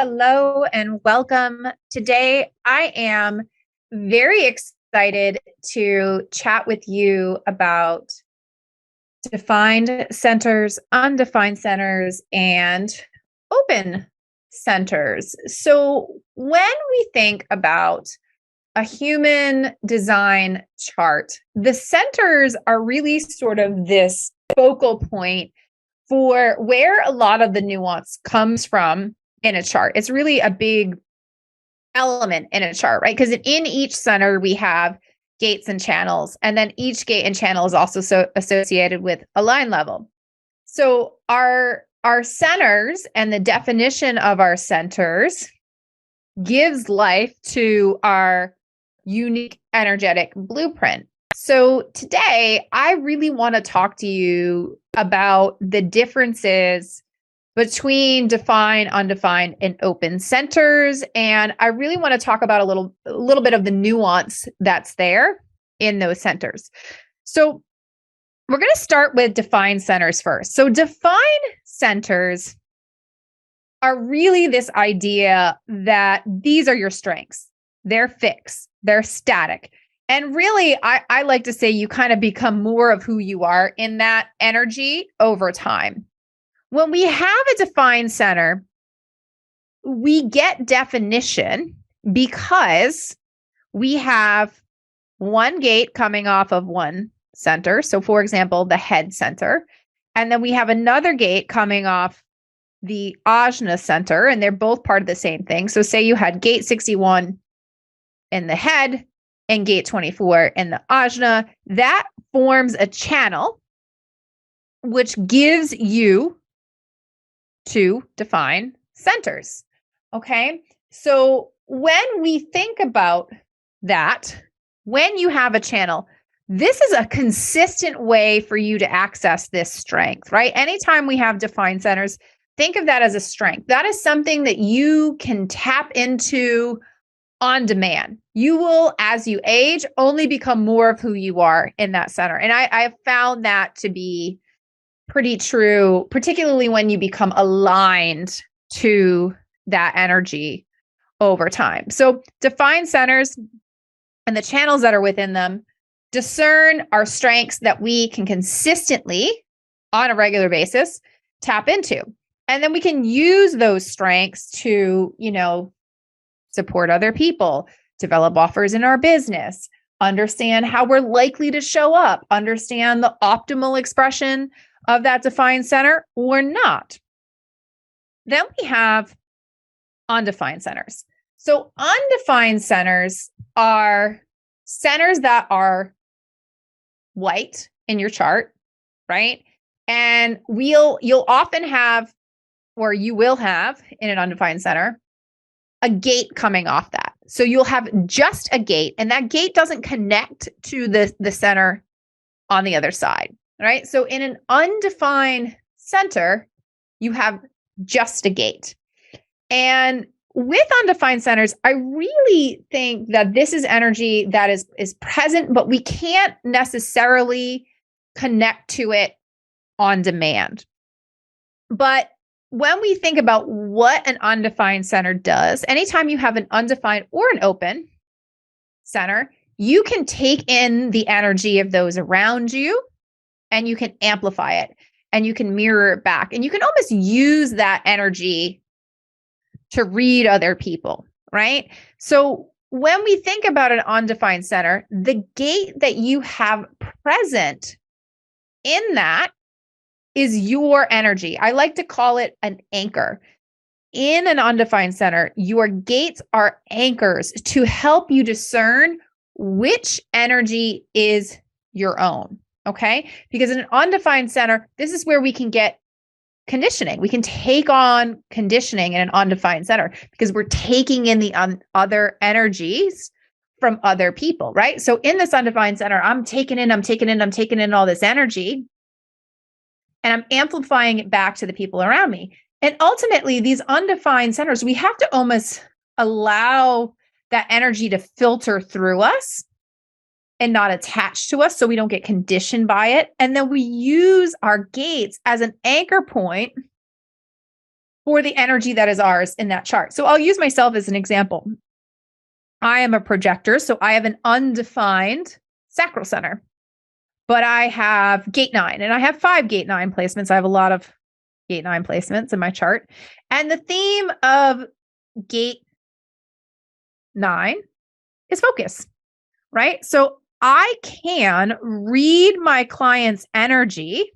hello, and welcome. Today, I am very excited to chat with you about defined centers, undefined centers, and open centers. So, when we think about a human design chart, the centers are really sort of this focal point for where a lot of the nuance comes from in a chart. It's really a big element in a chart, right? Because in each center, we have gates and channels, and then each gate and channel is also associated with a line level. So our centers and the definition of our centers gives life to our unique energetic blueprint. So today, I really want to talk to you about the differences between defined, undefined, and open centers. And I really want to talk about a little bit of the nuance that's there in those centers. So we're going to start with defined centers first. So defined centers are really this idea that these are your strengths. They're fixed, they're static. And really, I like to say you kind of become more of who you are in that energy over time. When we have a defined center, we get definition because we have one gate coming off of one center. So, for example, the head center. And then we have another gate coming off the ajna center, and they're both part of the same thing. So, say you had gate 61 in the head and gate 24 in the ajna, that forms a channel, which gives you two defined centers. Okay. So when we think about that, when you have a channel, this is a consistent way for you to access this strength, right? Anytime we have defined centers, think of that as a strength. That is something that you can tap into on demand. You will, as you age, only become more of who you are in that center. And I have found that to be pretty true, particularly when you become aligned to that energy over time. So define centers and the channels that are within them. Discern our strengths that we can consistently, on a regular basis, tap into. And then we can use those strengths to, support other people, develop offers in our business, understand how we're likely to show up, understand the optimal expression of that defined center or not. Then we have undefined centers. So undefined centers are centers that are white in your chart, right? And you'll often have, or you will have in an undefined center, a gate coming off that. So you'll have just a gate, and that gate doesn't connect to the center on the other side, right? So in an undefined center, you have just a gate. And with undefined centers, I really think that this is energy that is present, but we can't necessarily connect to it on demand. But when we think about what an undefined center does, anytime you have an undefined or an open center, you can take in the energy of those around you and you can amplify it and you can mirror it back. And you can almost use that energy to read other people, right? So when we think about an undefined center, the gate that you have present in that is your energy. I like to call it an anchor. In an undefined center, your gates are anchors to help you discern which energy is your own, okay? Because in an undefined center, this is where we can get conditioning. We can take on conditioning in an undefined center because we're taking in the other energies from other people, right? So in this undefined center, I'm taking in all this energy, and I'm amplifying it back to the people around me. And ultimately, these undefined centers, we have to almost allow that energy to filter through us and not attach to us so we don't get conditioned by it. And then we use our gates as an anchor point for the energy that is ours in that chart. So I'll use myself as an example. I am a projector, so I have an undefined sacral center, but I have gate 9 and I have 5 gate 9 placements. I have a lot of gate 9 placements in my chart. And the theme of gate 9 is focus, right? So I can read my client's energy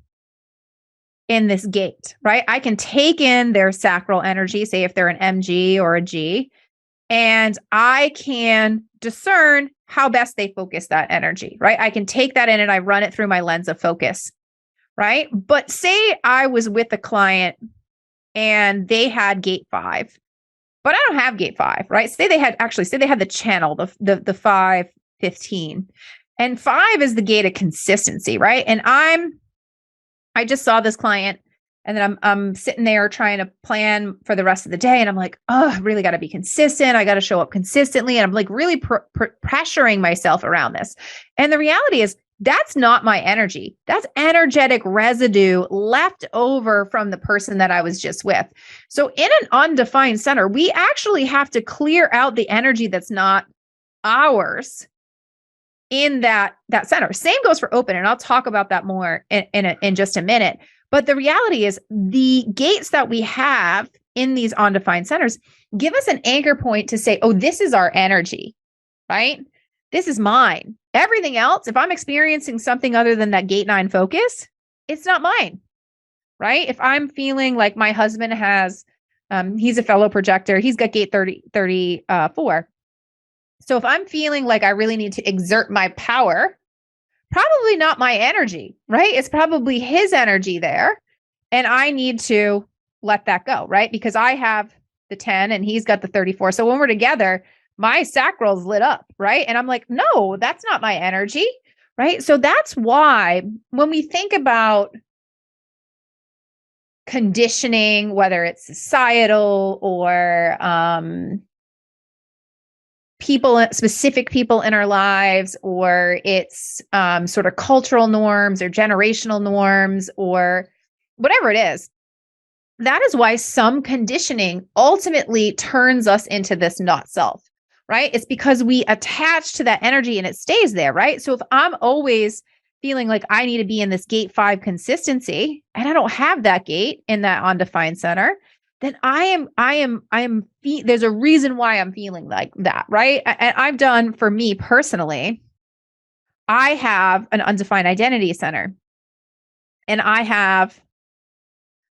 in this gate, right? I can take in their sacral energy, say if they're an MG or a G, and I can discern how best they focus that energy, right? I can take that in and I run it through my lens of focus, right? But say I was with a client and they had gate 5, but I don't have gate 5, right? Say they had the channel, the 515. And 5 is the gate of consistency, right? And I just saw this client and then I'm sitting there trying to plan for the rest of the day. And I'm like, oh, I really got to be consistent. I got to show up consistently. And I'm like really pressuring myself around this. And the reality is that's not my energy. That's energetic residue left over from the person that I was just with. So in an undefined center, we actually have to clear out the energy that's not ours in that center. Same goes for open. And I'll talk about that more in just a minute. But the reality is the gates that we have in these undefined centers give us an anchor point to say, oh, this is our energy, right? This is mine. Everything else, if I'm experiencing something other than that gate 9 focus, it's not mine, right? If I'm feeling like my husband has, he's a fellow projector, he's got gate 34. So if I'm feeling like I really need to exert my power, probably not my energy, right? It's probably his energy there. And I need to let that go, right? Because I have the 10 and he's got the 34. So when we're together, my sacral's lit up, right? And I'm like, no, that's not my energy, right? So that's why when we think about conditioning, whether it's societal or specific people in our lives, or it's sort of cultural norms or generational norms or whatever it is, that is why some conditioning ultimately turns us into this not self, right? It's because we attach to that energy and it stays there, right? So if I'm always feeling like I need to be in this gate 5 consistency and I don't have that gate in that undefined center, then there's a reason why I'm feeling like that, right? And I've done, for me personally, I have an undefined identity center and I have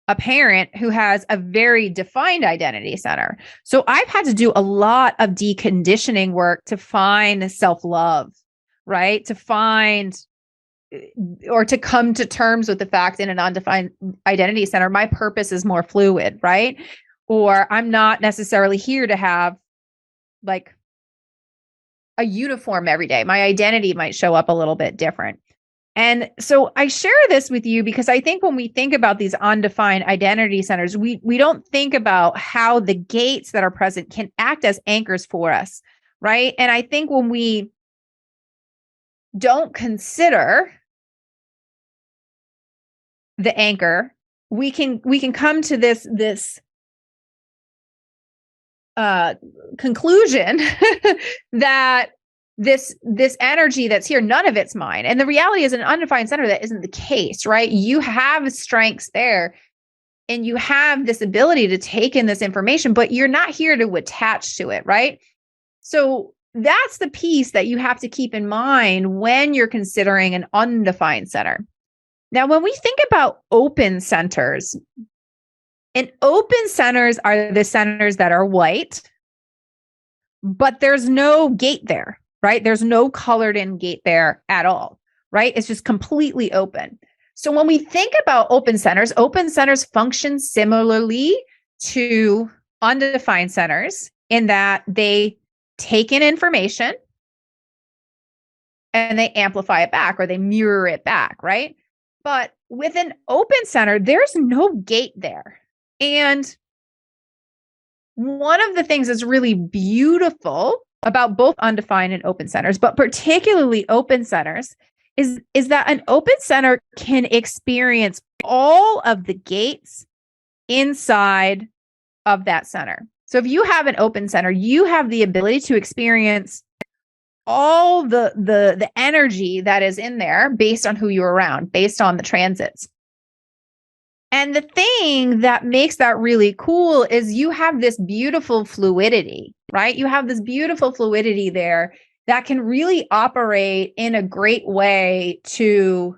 a parent who has a very defined identity center. So I've had to do a lot of deconditioning work to find self-love, right? To find or to come to terms with the fact in an undefined identity center, my purpose is more fluid, right? Or I'm not necessarily here to have like a uniform every day. My identity might show up a little bit different. And so I share this with you because I think when we think about these undefined identity centers, we don't think about how the gates that are present can act as anchors for us, right? And I think when we don't consider the anchor, we can come to this conclusion that this energy that's here, none of it's mine. And the reality is, in an undefined center, that isn't the case, right? You have strengths there and you have this ability to take in this information, but you're not here to attach to it, right? So that's the piece that you have to keep in mind when you're considering an undefined center. Now, when we think about open centers, and open centers are the centers that are white, but there's no gate there, right? There's no colored in gate there at all, right? It's just completely open. So when we think about open centers function similarly to undefined centers in that they take in information and they amplify it back or they mirror it back, right? But with an open center, there's no gate there. And one of the things that's really beautiful about both undefined and open centers, but particularly open centers, is that an open center can experience all of the gates inside of that center. So if you have an open center, you have the ability to experience all the energy that is in there based on who you're around, based on the transits. And the thing that makes that really cool is you have this beautiful fluidity, right? You have this beautiful fluidity there that can really operate in a great way to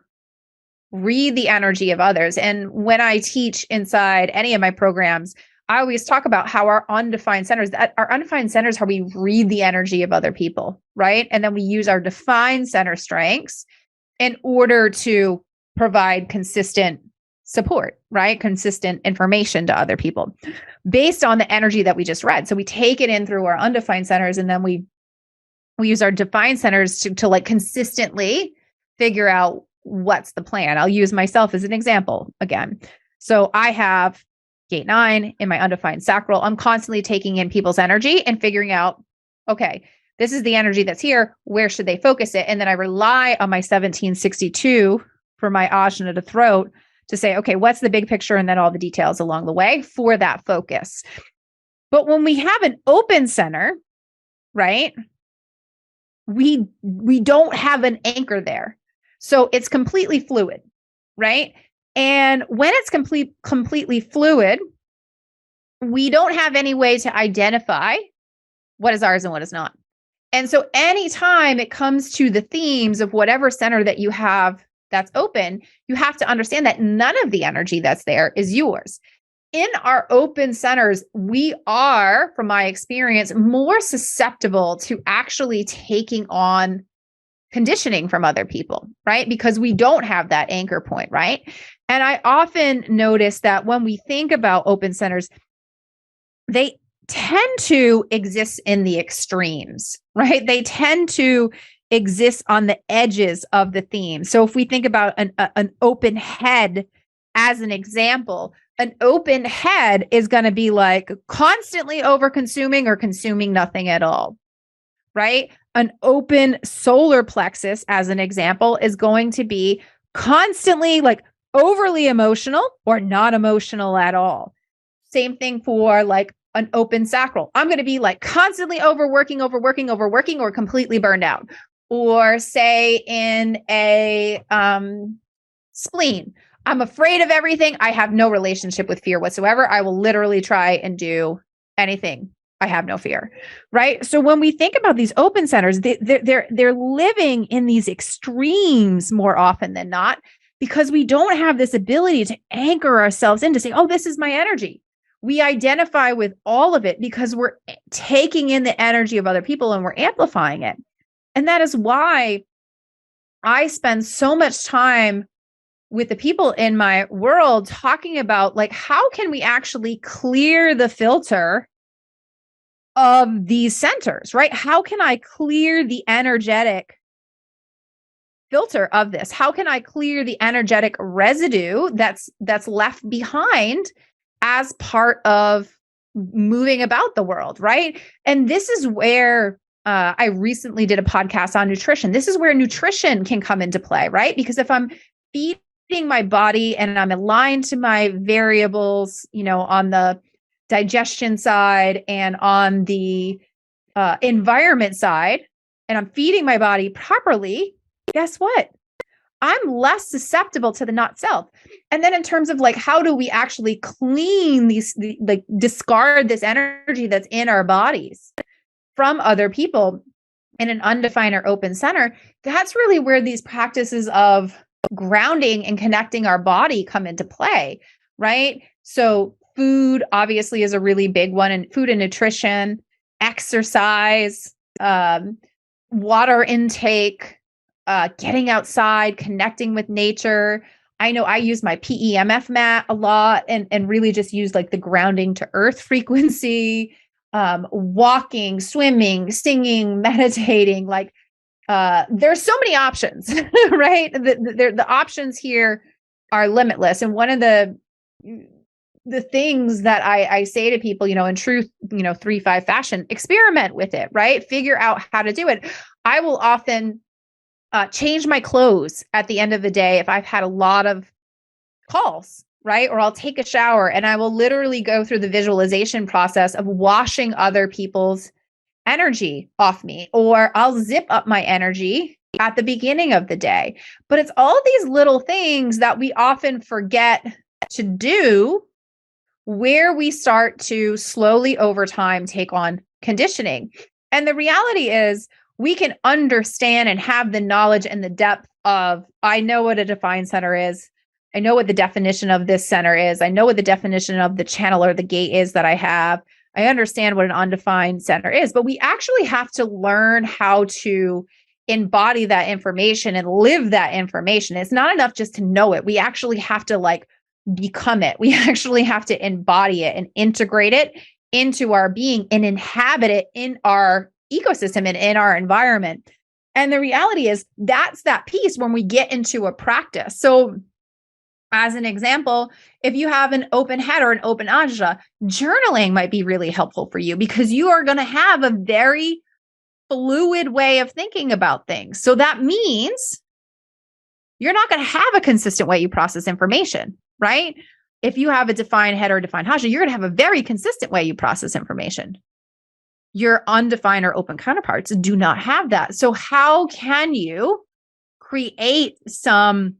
read the energy of others. And when I teach inside any of my programs, I always talk about how our undefined centers, how we read the energy of other people, right? And then we use our defined center strengths in order to provide consistent support, right? Consistent information to other people based on the energy that we just read. So we take it in through our undefined centers, and then we use our defined centers to like consistently figure out what's the plan. I'll use myself as an example again. So I have gate 9 in my undefined sacral. I'm constantly taking in people's energy and figuring out, okay, this is the energy that's here. Where should they focus it? And then I rely on my 1762 for my ajna to throat to say, okay, what's the big picture? And then all the details along the way for that focus. But when we have an open center, right, we don't have an anchor there. So it's completely fluid, right? And when it's completely fluid, we don't have any way to identify what is ours and what is not. And so anytime it comes to the themes of whatever center that you have that's open, you have to understand that none of the energy that's there is yours. In our open centers, we are, from my experience, more susceptible to actually taking on conditioning from other people, right? Because we don't have that anchor point, right? And I often notice that when we think about open centers, they tend to exist in the extremes, right? They tend to exist on the edges of the theme. So if we think about an open head as an example, an open head is going to be like constantly over consuming or consuming nothing at all, right? An open solar plexus, as an example, is going to be constantly like overly emotional or not emotional at all. Same thing for like an open sacral. I'm going to be like constantly overworking, or completely burned out. Or say in a spleen, I'm afraid of everything. I have no relationship with fear whatsoever. I will literally try and do anything. I have no fear, right? So when we think about these open centers, they're living in these extremes more often than not, because we don't have this ability to anchor ourselves in to say, oh, this is my energy. We identify with all of it because we're taking in the energy of other people and we're amplifying it. And that is why I spend so much time with the people in my world talking about, like, how can we actually clear the filter of these centers, right? How can I clear the energetic filter of this? How can I clear the energetic residue that's left behind as part of moving about the world, right? And this is where I recently did a podcast on nutrition. This is where nutrition can come into play, right? Because if I'm feeding my body and I'm aligned to my variables, on the digestion side and on the environment side, and I'm feeding my body properly, guess what? I'm less susceptible to the not self. And then in terms of like, how do we actually clean discard this energy that's in our bodies from other people in an undefined or open center? That's really where these practices of grounding and connecting our body come into play, right? So food obviously is a really big one, and food and nutrition, exercise, water intake, getting outside, connecting with nature. I know I use my PEMF mat a lot and really just use like the grounding to earth frequency, walking, swimming, singing, meditating. Like there's so many options, right? The options here are limitless. And one of the things that I say to people, in truth, 3-5 fashion, experiment with it, right? Figure out how to do it. I will often change my clothes at the end of the day if I've had a lot of calls, right? Or I'll take a shower and I will literally go through the visualization process of washing other people's energy off me, or I'll zip up my energy at the beginning of the day. But it's all these little things that we often forget to do, where we start to slowly over time take on conditioning. And the reality is, we can understand and have the knowledge and the depth of, I know what a defined center is. I know what the definition of this center is. I know what the definition of the channel or the gate is that I have. I understand what an undefined center is, but we actually have to learn how to embody that information and live that information. It's not enough just to know it. We actually have to become it. We actually have to embody it and integrate it into our being and inhabit it in our ecosystem and in our environment. And the reality is, that's that piece when we get into a practice. So as an example, if you have an open head or an open ajna, journaling might be really helpful for you, because you are going to have a very fluid way of thinking about things. So that means you're not going to have a consistent way you process information, right? If you have a defined head or a defined ajna, you're going to have a very consistent way you process information. Your undefined or open counterparts do not have that. So how can you create some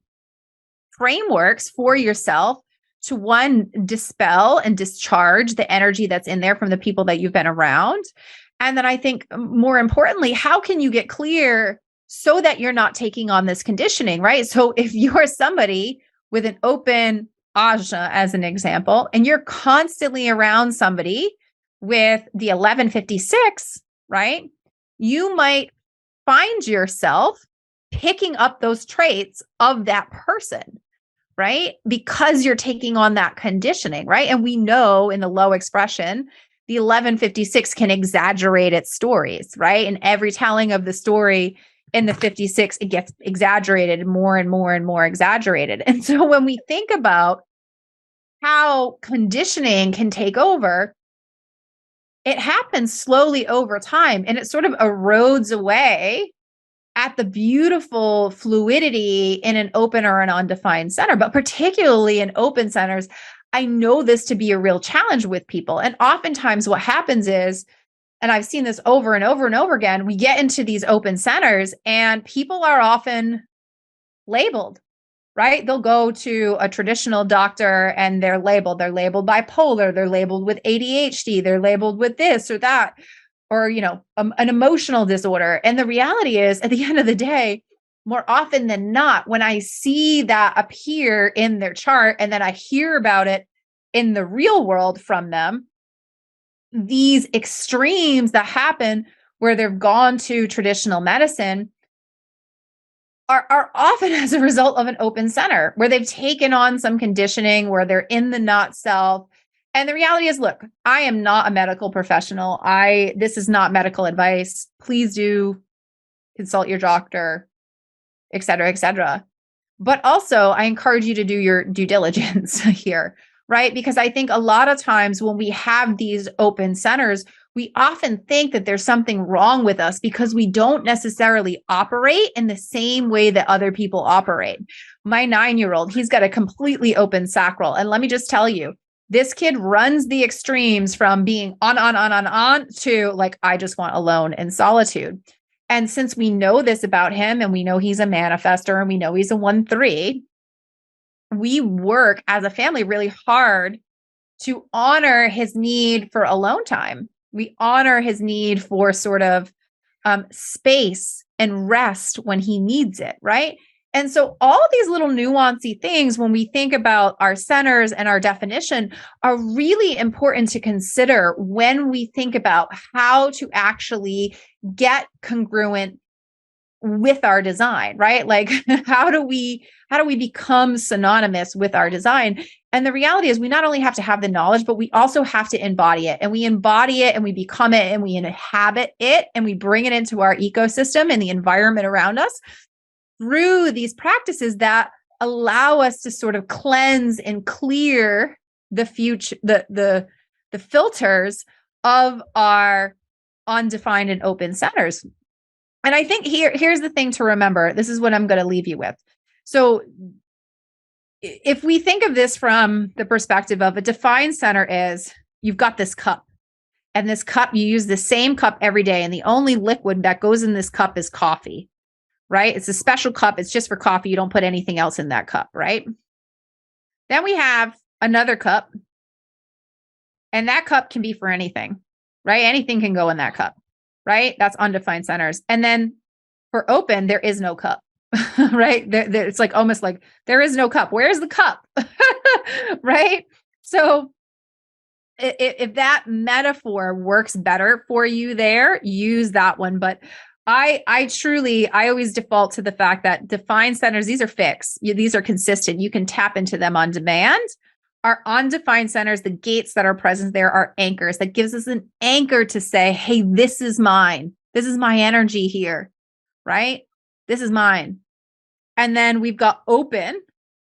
frameworks for yourself to, one, dispel and discharge the energy that's in there from the people that you've been around? And then I think more importantly, how can you get clear so that you're not taking on this conditioning, right? So if you're somebody with an open ajna, as an example, and you're constantly around somebody with the 1156, right? You might find yourself picking up those traits of that person, right? Because you're taking on that conditioning, right? And we know in the low expression, the 1156 can exaggerate its stories, right? And every telling of the story in the 56, it gets exaggerated more and more and more exaggerated. And so when we think about how conditioning can take over, it happens slowly over time, and it sort of erodes away at the beautiful fluidity in an open or an undefined center. But particularly in open centers, I know this to be a real challenge with people. And oftentimes what happens is, and I've seen this over and over and over again, we get into these open centers and people are often labeled, right? They'll go to a traditional doctor and they're labeled. They're labeled bipolar. They're labeled with ADHD. They're labeled with this or that, or, an emotional disorder. And the reality is, at the end of the day, more often than not, when I see that appear in their chart and then I hear about it in the real world from them, these extremes that happen where they've gone to traditional medicine are often as a result of an open center, where they've taken on some conditioning, where they're in the not self. And the reality is, look, I am not a medical professional. This is not medical advice. Please do consult your doctor, et cetera, et cetera. But also, I encourage you to do your due diligence here, right? Because I think a lot of times when we have these open centers, we often think that there's something wrong with us because we don't necessarily operate in the same way that other people operate. My 9-year-old, he's got a completely open sacral. And let me just tell you, this kid runs the extremes from being on to I just want alone and solitude. And since we know this about him and we know he's a manifester and we know he's a 1-3, we work as a family really hard to honor his need for alone time. We honor his need for sort of space and rest when he needs it, right? And so all these little nuancy things, when we think about our centers and our definition, are really important to consider when we think about how to actually get congruent with our design, right? Like how do we become synonymous with our design? And the reality is, we not only have to have the knowledge, but we also have to embody it. And we embody it and we become it and we inhabit it and we bring it into our ecosystem and the environment around us through these practices that allow us to sort of cleanse and clear the future, the filters of our undefined and open centers. And I think here's the thing to remember. This is what I'm going to leave you with. So if we think of this from the perspective of a defined center is you've got this cup, and this cup, you use the same cup every day. And the only liquid that goes in this cup is coffee, right? It's a special cup. It's just for coffee. You don't put anything else in that cup, right? Then we have another cup, and that cup can be for anything, right? Anything can go in that cup, right? That's undefined centers. And then for open, there is no cup, right? It's like almost like there is no cup. Where's the cup? Right? So if that metaphor works better for you there, use that one. But I always default to the fact that defined centers, these are fixed. These are consistent. You can tap into them on demand. Our undefined centers, the gates that are present there are anchors. That gives us an anchor to say, hey, this is mine. This is my energy here, right? This is mine. And then we've got open,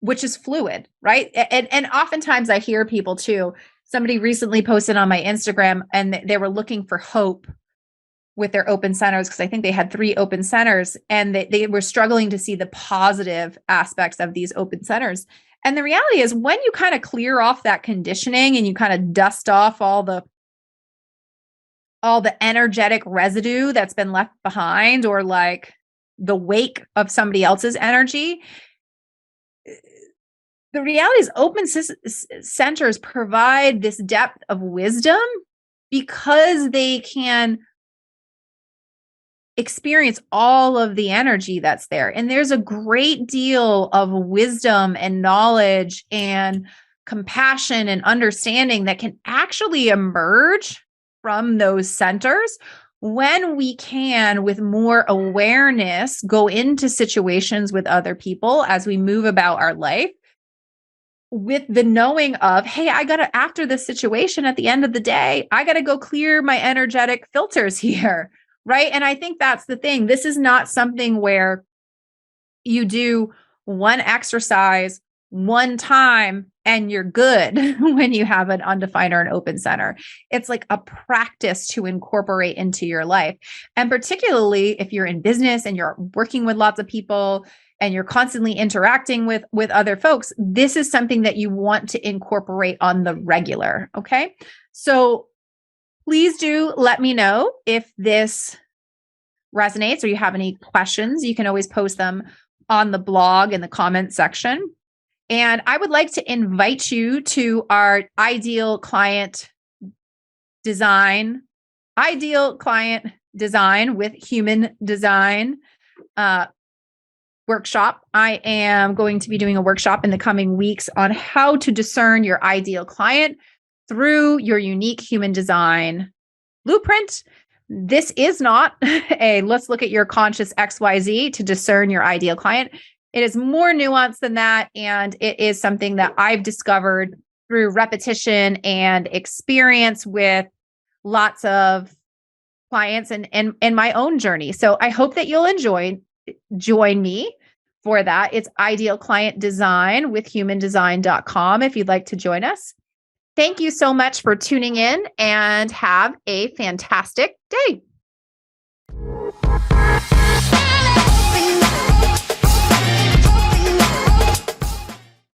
which is fluid, right? And oftentimes I hear people too. Somebody recently posted on my Instagram and they were looking for hope with their open centers because I think they had 3 open centers and they were struggling to see the positive aspects of these open centers. And the reality is when you kind of clear off that conditioning and you kind of dust off all the energetic residue that's been left behind, or like the wake of somebody else's energy, the reality is open centers provide this depth of wisdom because they can experience all of the energy that's there. And there's a great deal of wisdom and knowledge and compassion and understanding that can actually emerge from those centers when we can, with more awareness, go into situations with other people as we move about our life with the knowing of, hey, after this situation at the end of the day, I got to go clear my energetic filters here. Right. And I think that's the thing. This is not something where you do one exercise one time and you're good when you have an undefined or an open center. It's like a practice to incorporate into your life. And particularly if you're in business and you're working with lots of people and you're constantly interacting with other folks, this is something that you want to incorporate on the regular. Okay. So please do let me know if this resonates or you have any questions. You can always post them on the blog in the comment section. And I would like to invite you to our ideal client design with human design workshop. I am going to be doing a workshop in the coming weeks on how to discern your ideal client through your unique human design blueprint. This is not a let's look at your conscious XYZ to discern your ideal client. It is more nuanced than that. And it is something that I've discovered through repetition and experience with lots of clients and my own journey. So I hope that you'll join me for that. It's Ideal Client Design with humandesign.com if you'd like to join us. Thank you so much for tuning in and have a fantastic day.